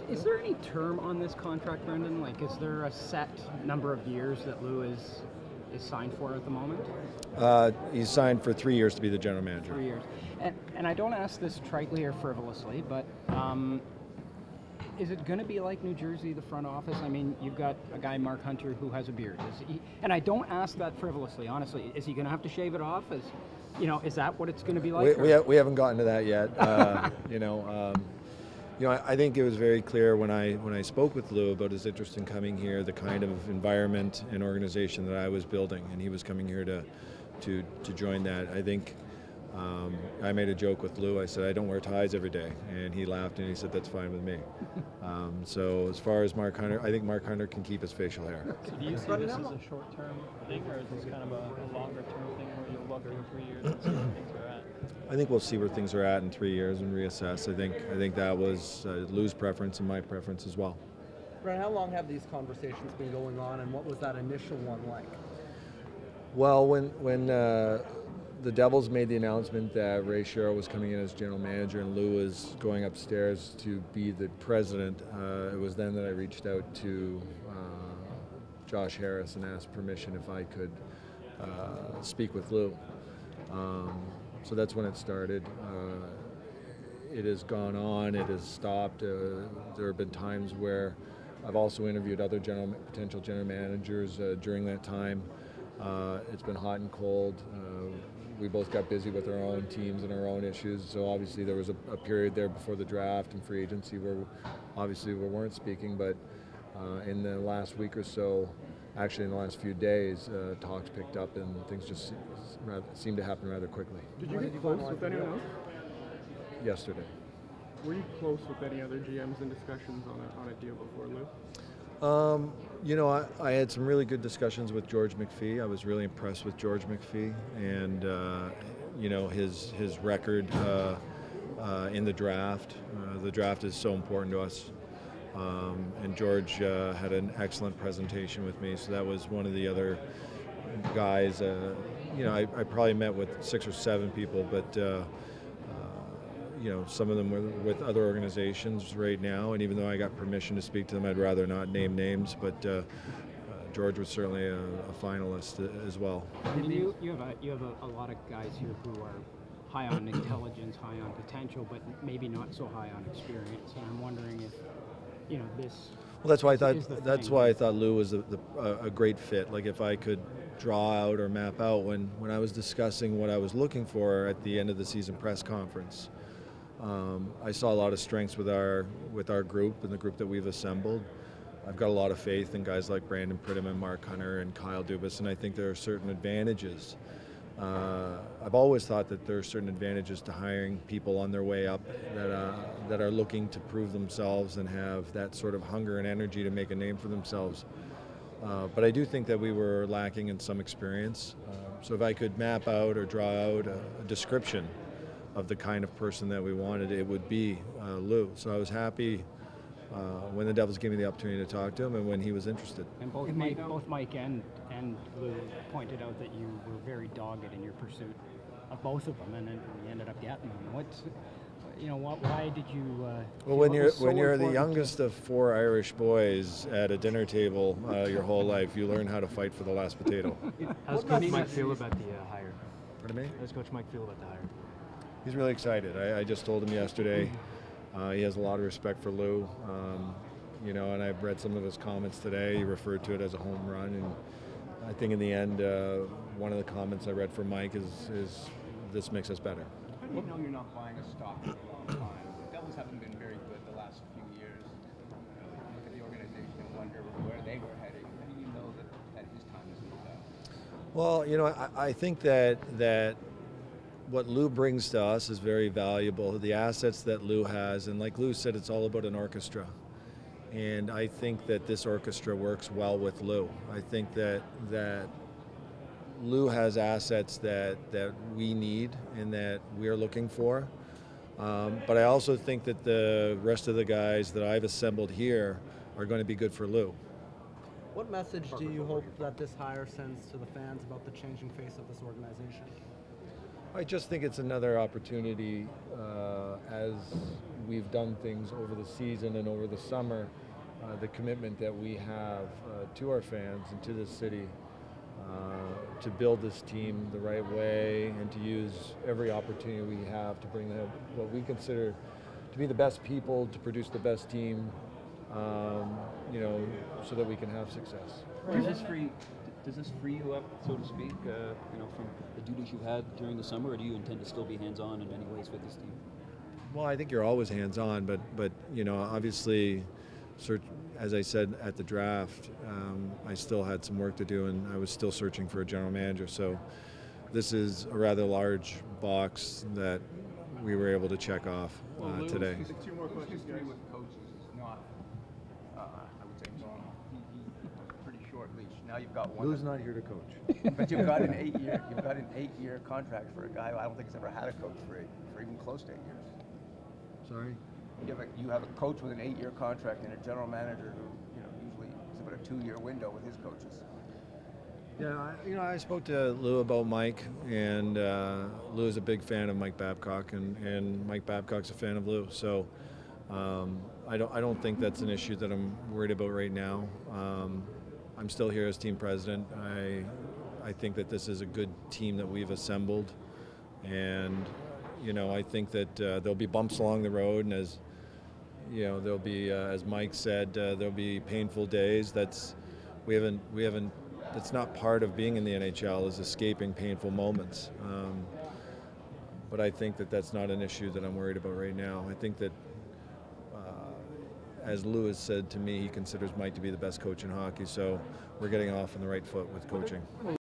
Is there any term on this contract, Brendan? Like, is there a set number of years that Lou is signed for at the moment? He's signed for 3 years to be the general manager. 3 years. And I don't ask this tritely or frivolously, but is it going to be like New Jersey, the front office? I mean, you've got a guy, Mark Hunter, who has a beard. And I don't ask that frivolously, honestly. Is he going to have to shave it off? Is that what it's going to be like? We haven't gotten to that yet. I think it was very clear when I spoke with Lou about his interest in coming here, the kind of environment and organization that I was building, and he was coming here to join that. I think I made a joke with Lou. I said, I don't wear ties every day. And he laughed and he said, that's fine with me. So as far as Mark Hunter, I think Mark Hunter can keep his facial hair. So do you see this as a short-term thing, or is this kind of a longer-term thing where you'll look in 3 years and see where things are at? I think we'll see where things are at in 3 years and reassess. I think that was Lou's preference and my preference as well. Brent, how long have these conversations been going on, and what was that initial one like? Well, when the Devils made the announcement that Ray Shero was coming in as general manager and Lou was going upstairs to be the president, it was then that I reached out to Josh Harris and asked permission if I could speak with Lou. So that's when it started. It has gone on, it has stopped. There have been times where I've also interviewed other potential general managers during that time. It's been hot and cold. We both got busy with our own teams and our own issues, so obviously there was a period there before the draft and free agency where obviously we weren't speaking, but in the last week or so, actually in the last few days, talks picked up and things just seemed to happen rather quickly. Did you get close with anyone else? Yesterday. Were you close with any other GMs in discussions on a deal before Lou? I had some really good discussions with George McPhee. I was really impressed with George McPhee and, his record in the draft. The draft is so important to us. And George had an excellent presentation with me, so that was one of the other guys. I probably met with 6 or 7 people, but some of them were with other organizations right now, and even though I got permission to speak to them, I'd rather not name names, but George was certainly a finalist as well. I mean, you have a lot of guys here who are high on intelligence, high on potential, but maybe not so high on experience, and I'm wondering if, this... Well, that's why I thought Lou was a great fit. Like if I could draw out or map out when I was discussing what I was looking for at the end of the season press conference, I saw a lot of strengths with our group and the group that we've assembled. I've got a lot of faith in guys like Brandon Pridham and Mark Hunter and Kyle Dubas, and I think there are certain advantages. I've always thought that there are certain advantages to hiring people on their way up that are looking to prove themselves and have that sort of hunger and energy to make a name for themselves. But I do think that we were lacking in some experience. So if I could map out or draw out a description of the kind of person that we wanted, it would be Lou. So I was happy when the Devils gave me the opportunity to talk to him and when he was interested. And both Mike and Lou pointed out that you were very dogged in your pursuit of both of them, and then you ended up getting them. Why did you? Well, when you're the youngest of 4 Irish boys at a dinner table your whole life, you learn how to fight for the last potato. How's Coach Mike feel about the hire? Pardon me? How does Coach Mike feel about the hire? He's really excited. I just told him yesterday. He has a lot of respect for Lou, and I've read some of his comments today. He referred to it as a home run, and I think in the end, one of the comments I read from Mike is this makes us better. How do you know you're not buying a stock for a long time? The Devils haven't been very good the last few years. Look at the organization and wonder where they were heading. How do you know that his time is moved up? Well, I think that what Lou brings to us is very valuable. The assets that Lou has, and like Lou said, it's all about an orchestra. And I think that this orchestra works well with Lou. I think that Lou has assets that we need and that we're looking for. But I also think that the rest of the guys that I've assembled here are going to be good for Lou. What message do you hope that this hire sends to the fans about the changing face of this organization? I just think it's another opportunity as we've done things over the season and over the summer, the commitment that we have to our fans and to this city to build this team the right way and to use every opportunity we have to bring what we consider to be the best people, to produce the best team, so that we can have success. Does this free you up, so to speak, from the duties you had during the summer, or do you intend to still be hands-on in many ways with this team? Well, I think you're always hands-on, but obviously, as I said at the draft, I still had some work to do, and I was still searching for a general manager. So this is a rather large box that we were able to check off today. Two more questions, History guys. with coaches is not, I would say, normal. Pretty short leash. Now you've got one. Lou's not here to coach. But you've got an 8-year contract for a guy who I don't think has ever had a coach for even close to 8 years. Sorry? You have a coach with an 8-year contract and a general manager who usually is about a 2-year window with his coaches. Yeah, I spoke to Lou about Mike, and Lou is a big fan of Mike Babcock, and Mike Babcock's a fan of Lou. So I don't think that's an issue that I'm worried about right now. I'm still here as team president. I think that this is a good team that we've assembled, and I think that there'll be bumps along the road, and as there'll be, as Mike said, there'll be painful days. We haven't. That's not part of being in the NHL, is escaping painful moments. But I think that that's not an issue that I'm worried about right now. I think that, as Lou has said to me, he considers Mike to be the best coach in hockey. So we're getting off on the right foot with coaching.